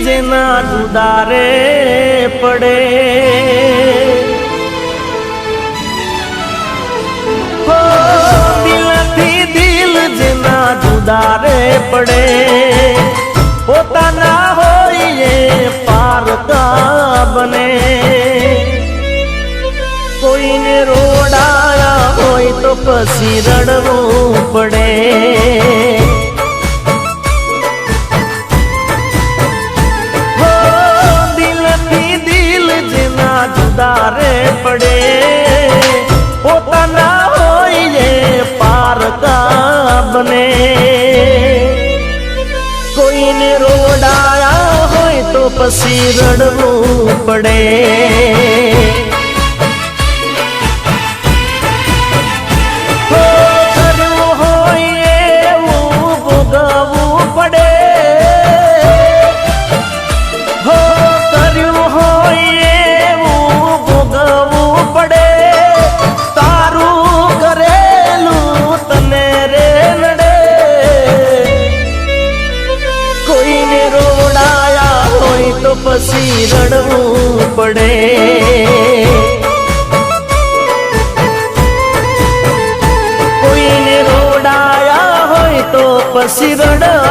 જેના જુદા રે પડે હો દિલથી દિલ જેના જુદા રે પડે પોતાના હોય એ પારકા બને કોઈને રોડાયા હોય તો પછી રડવું પડે હો દિલથી દિલ જેના જુદા રે પડે પોતાના હોય એ પારકા બને કોઈને રોડાયા હોય તો પછી રડવું પડે પછી રડવું પડે કોઈને રોડાયા હોય તો પછી રડવું